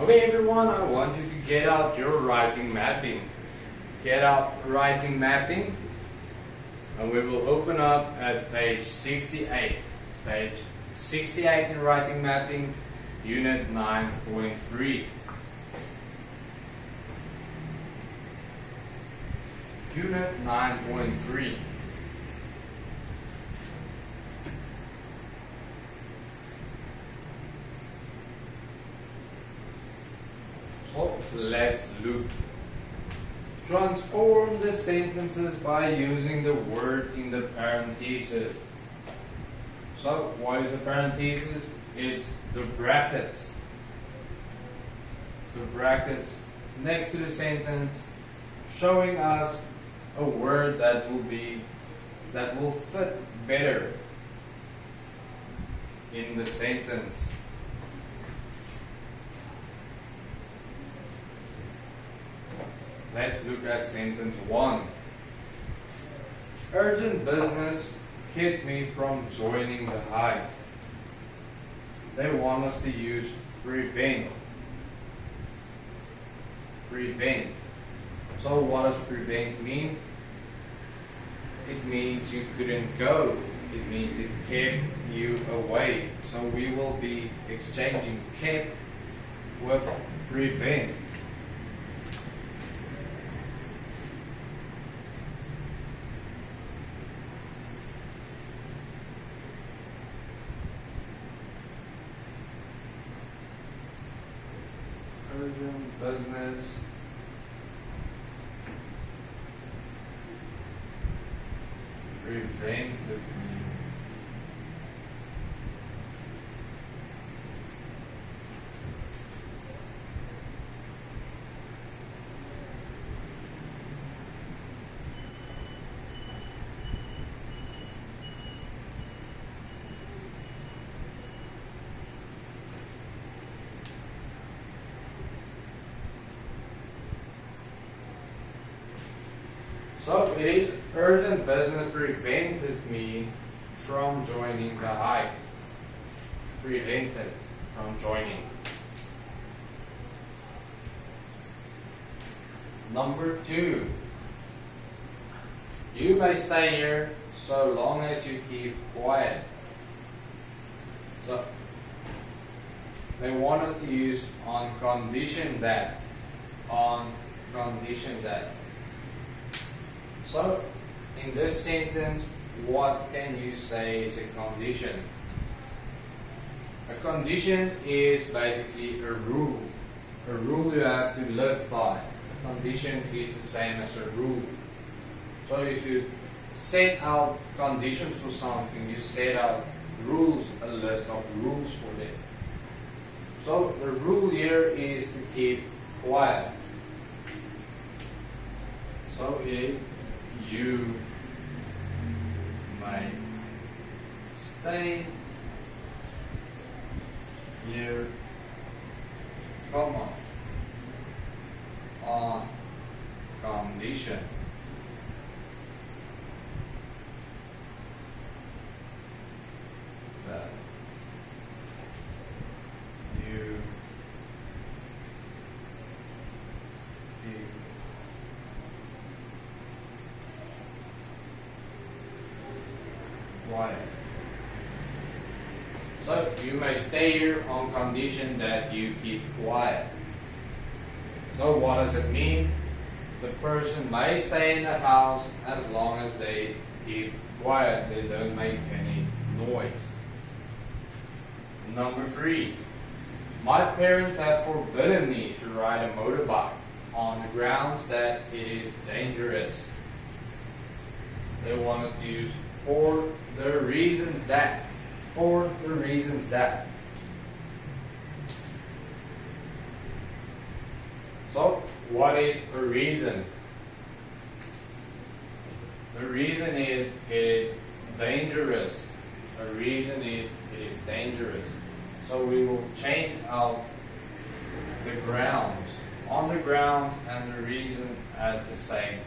Okay everyone, I want you to get out your writing mapping. Get out writing mapping and we will open up at page 68. Page 68 in writing mapping, unit 9.3. Unit 9.3. So let's look. Transform the sentences by using the word in the parentheses. So what is the parentheses? It's the brackets. The brackets next to the sentence, showing us a word that will fit better in the sentence. Let's look at sentence 1. Urgent business kept me from joining the hive. They want us to use prevent. Prevent. So what does prevent mean? It means you couldn't go. It means it kept you away. So we will be exchanging kept with prevent. Urgent business prevented me So it is urgent business prevented me from joining the hive. Prevented from joining. Number 2. You may stay here so long as you keep quiet. So they want us to use on condition that. On condition that. So, in this sentence, what can you say is a condition? A condition is basically a rule. A rule you have to live by. A condition is the same as a rule. So if you set out conditions for something, you set out rules, a list of rules for them. So the rule here is to keep quiet. So you may stay here, on condition that you keep quiet. So you may stay here on condition that you keep quiet. So what does it mean? The person may stay in the house as long as they keep quiet, they don't make any noise. Number 3. My parents have forbidden me to ride a motorbike on the grounds that it is dangerous. They want us to use for the reasons that. For the reasons that. So, what is a reason? The reason is it is dangerous. A reason is it is dangerous. So we will change out the grounds. On the ground and the reason as the same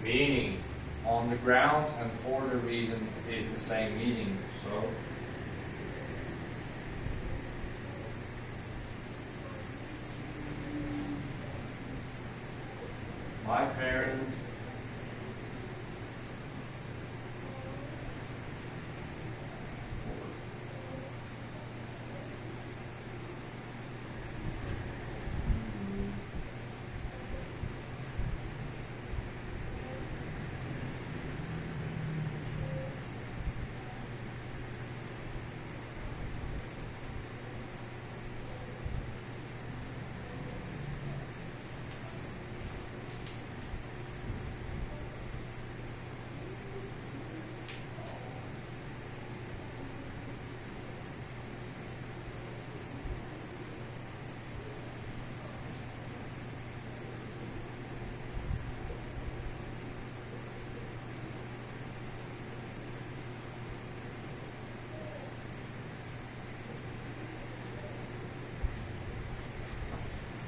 meaning. On the ground and for the reason is the same meaning. So my parents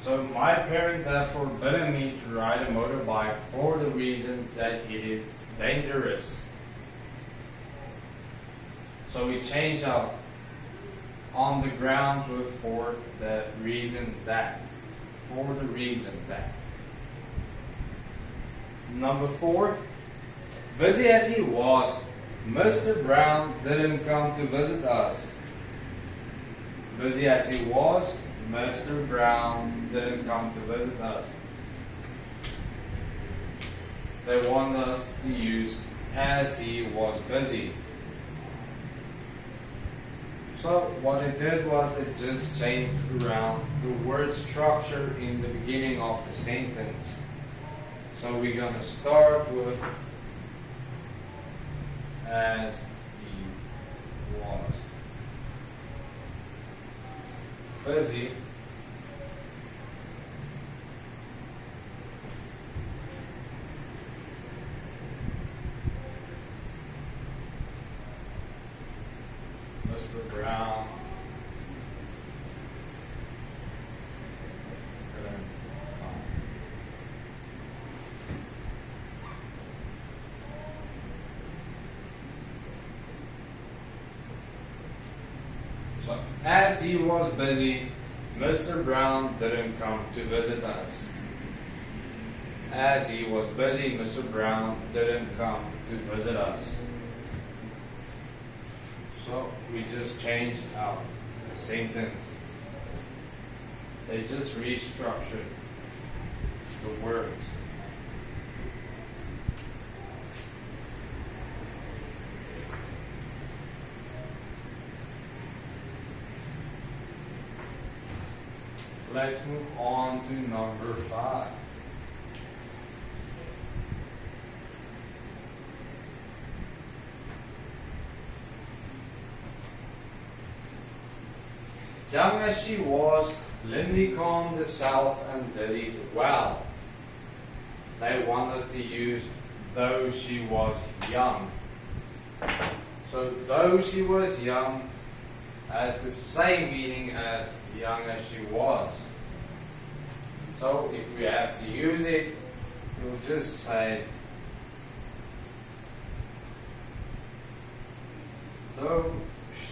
So my parents have forbidden me to ride a motorbike for the reason that it is dangerous. So we change out on the grounds with for the reason that. For the reason that. Number 4. Busy as he was, Mr. Brown didn't come to visit us. Busy as he was, Mr. Brown didn't come to visit us. They want us to use as he was busy. So what it did was it just changed around the word structure in the beginning of the sentence. So we're going to start with as he was busy. Mr. Brown couldn't come. So, as he was busy, Mr. Brown didn't come to visit us. As he was busy, Mr. Brown didn't come to visit us. So we just changed out the sentence. They just restructured the words. Let's move on to number 5. Young as she was, Lindy calmed herself and did it well. They want us to use though she was young. So though she was young has the same meaning as young as she was. So if we have to use it, we'll just say though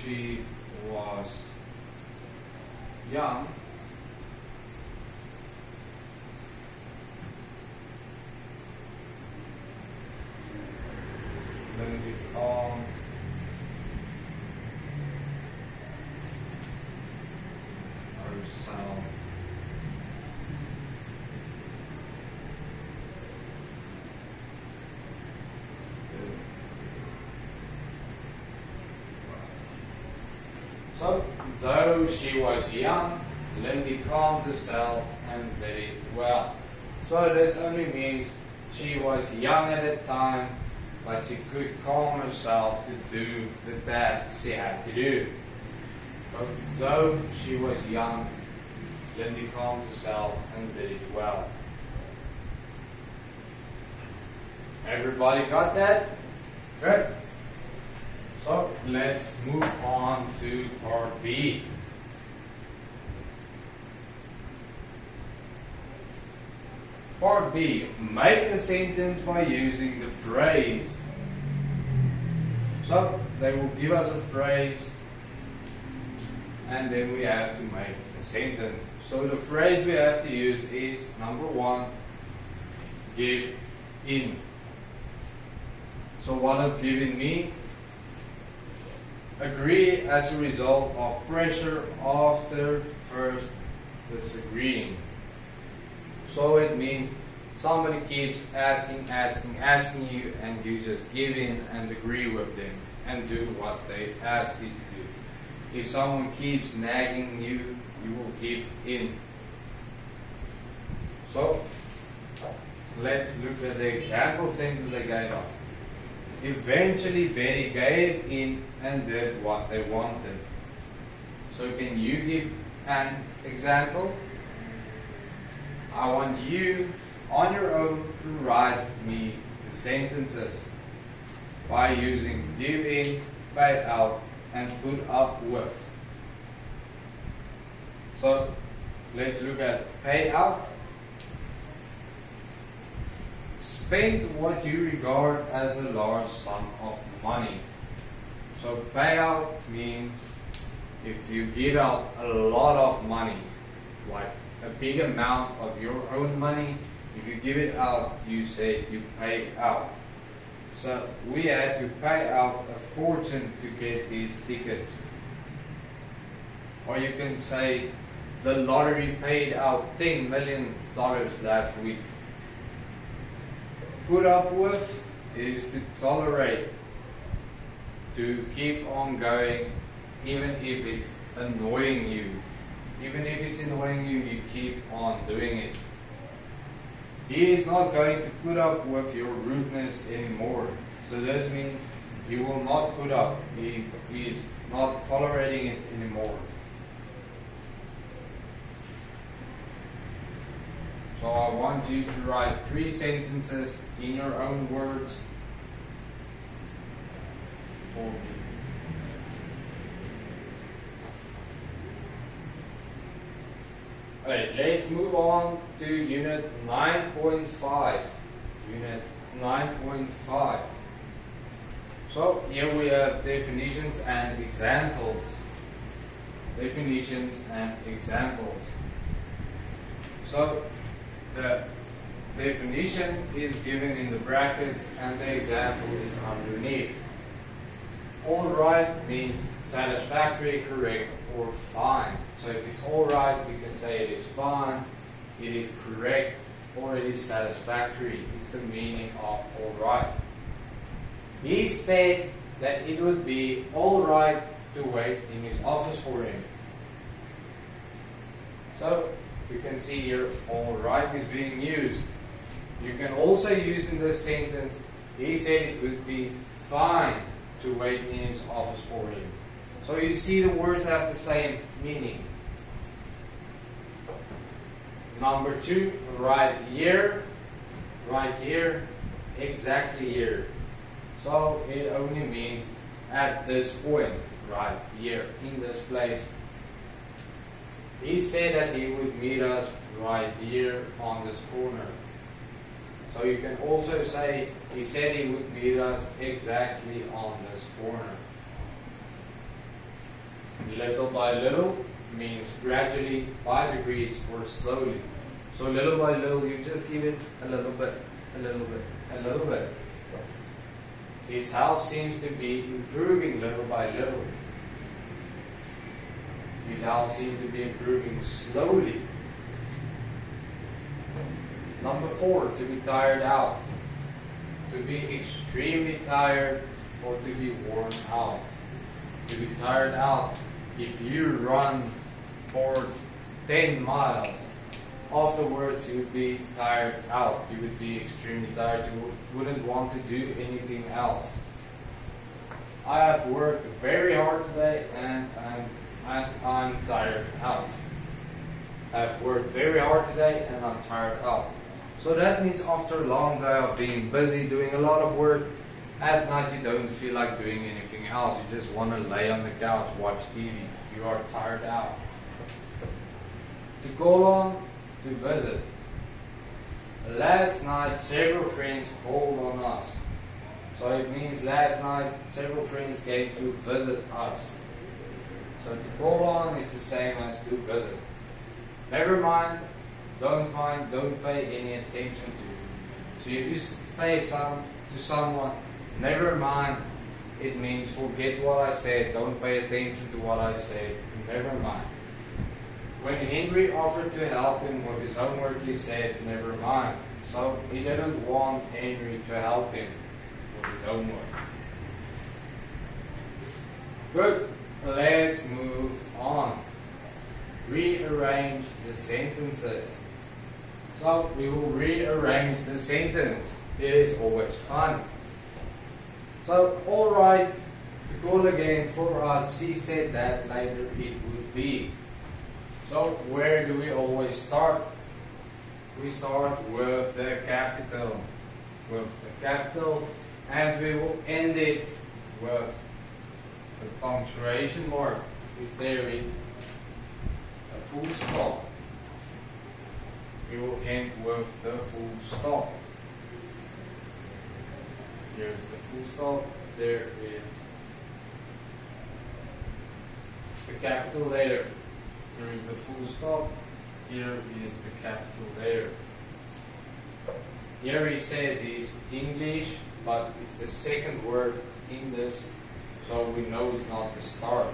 she was young, Lindy calmed herself So, though she was young, Lindy calmed herself and did it well. So this only means she was young at the time, but she could calm herself to do the tasks she had to do. But though she was young, Lindy calmed herself and did it well. Everybody got that? Good. So let's move on to part B. Part B, make a sentence by using the phrase. So they will give us a phrase and then we have to make a sentence. So the phrase we have to use is number 1, give in. So what does give in mean? Agree as a result of pressure after first disagreeing. So it means somebody keeps asking you, and you just give in and agree with them and do what they ask you to do. If someone keeps nagging you, you will give in. So let's look at the example sentence they gave us. Eventually they gave in and did what they wanted. So can you give an example? I want you on your own to write me the sentences by using give in, pay out, and put up with. So let's look at pay out. Spend what you regard as a large sum of money. So payout means if you give out a lot of money, like a big amount of your own money, if you give it out, you say you pay out. So we had to pay out a fortune to get these tickets. Or you can say the lottery paid out $10 million last week. Put up with is to tolerate, to keep on going, even if it's annoying you. Even if it's annoying you, you keep on doing it. He is not going to put up with your rudeness anymore. So this means he will not put up. He is not tolerating it anymore. So I want you to write 3 sentences in your own words for me. Alright, let's move on to Unit 9.5. Unit 9.5. So here we have definitions and examples. Definitions and examples. So the definition is given in the brackets and the example is underneath. Alright means satisfactory, correct, or fine. So if it's alright, you can say it is fine, it is correct, or it is satisfactory. It's the meaning of alright. He said that it would be alright to wait in his office for him. So you can see here, alright is being used. You can also use in this sentence, he said it would be fine to wait in his office for him. So you see the words have the same meaning. Number 2, right here, exactly here. So it only means at this point, right here, in this place. He said that he would meet us right here on this corner. So you can also say, he said he would meet us exactly on this corner. Little by little means gradually, by degrees, or slowly. So little by little, you just give it a little bit, a little bit, a little bit. His health seems to be improving little by little. His health seems to be improving slowly. Number 4, to be tired out. To be extremely tired or to be worn out. To be tired out. If you run for 10 miles, afterwards you would be tired out. You would be extremely tired. You wouldn't want to do anything else. I have worked very hard today and I'm tired out. I've worked very hard today and I'm tired out. So that means after a long day of being busy, doing a lot of work, at night you don't feel like doing anything else. You just want to lay on the couch, watch TV. You are tired out. To call on, to visit. Last night several friends called on us. So it means last night several friends came to visit us. So to call on is the same as to visit. Never mind, don't pay any attention to. So if you say to someone, never mind, it means forget what I said, don't pay attention to what I said, never mind. When Henry offered to help him with his homework, he said, never mind. So he didn't want Henry to help him with his homework. Good, let's move on. Rearrange the sentences. So we will rearrange the sentence. It is always fun. So, alright, to call again for us, she said that later it would be. So, where do we always start? We start with the capital. And we will end it with the punctuation mark. If there is a full stop, we will end with the full stop. Here's the full stop. There is the capital letter. Here is the full stop. Here is the capital letter. Here he says he's English, but it's the second word in this, so we know it's not the start.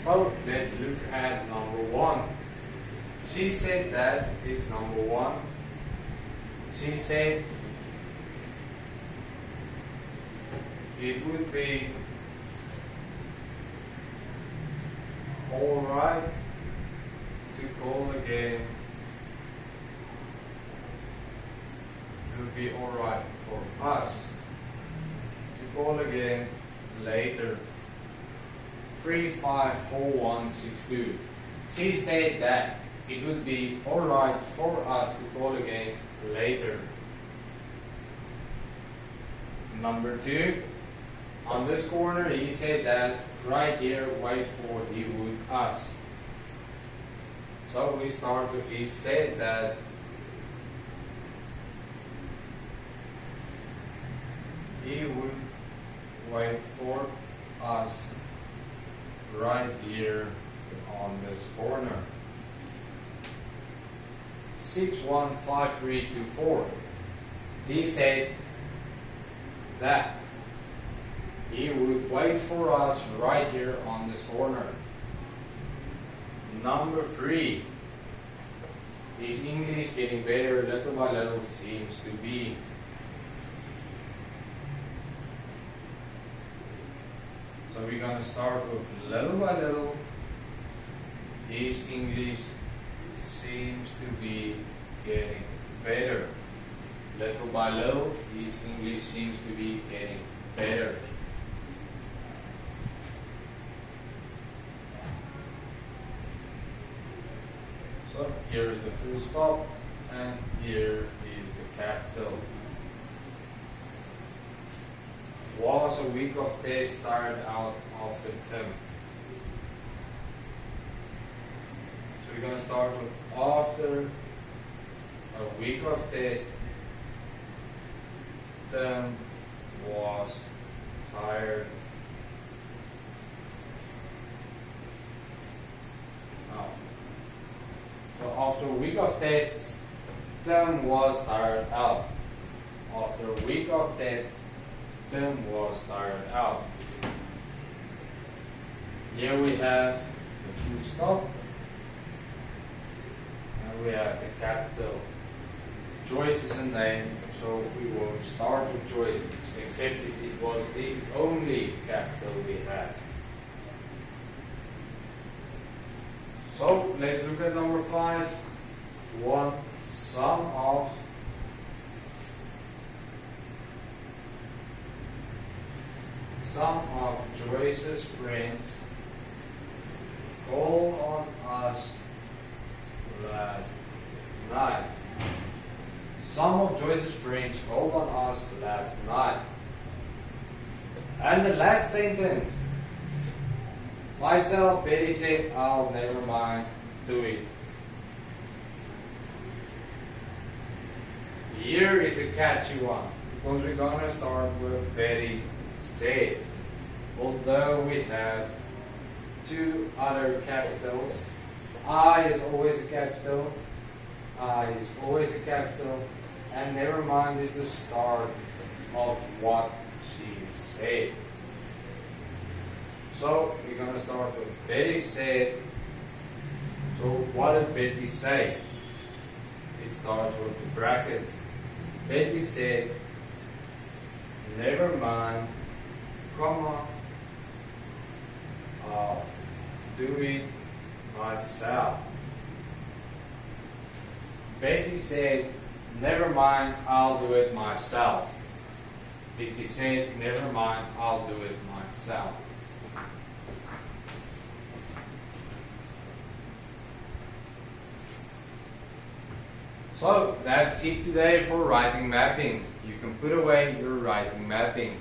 So let's look at number 1. She said that is number 1. She said it would be alright to call again. It would be alright for us to call again later. 354162. She said that it would be alright for us to call again later. Number 2. On this corner, he said that right here, wait for he would us. So we start with he said that. He would wait for us right here on this corner. 615324. He said that he would wait for us right here on this corner. Number 3. His English getting better little by little seems to be. So we're going to start with little by little. His English seems to be getting better. Little by little, his English seems to be getting better. So here is the full stop, and here is the capital. Was a week of test tired out of the term? So we're going to start with after a week of test, Tim was tired out. So after a week of tests, Tim was tired out. After a week of tests, Tim was tired out. Here we have the full stop. And we have the capital. Joyce is a name, so we won't start with Joyce, except if it was the only capital we had. So let's look at number 5. What sum of Joyce's friends called on us last night. Some of Joyce's friends called on us last night. And the last sentence. Myself, Betty said, I'll never mind, do it. Here is a catchy one, because we're going to start with Betty said. Although we have 2 other capitals, I is always a capital, I is always a capital, and never mind is the start of what she said. So we're going to start with Betty said. So what did Betty say? It starts with the bracket. Betty said, never mind, comma, I'll do it myself. Betty said, never mind, I'll do it myself. Betty said, never mind, I'll do it myself. So that's it today for writing mapping. You can put away your writing mapping.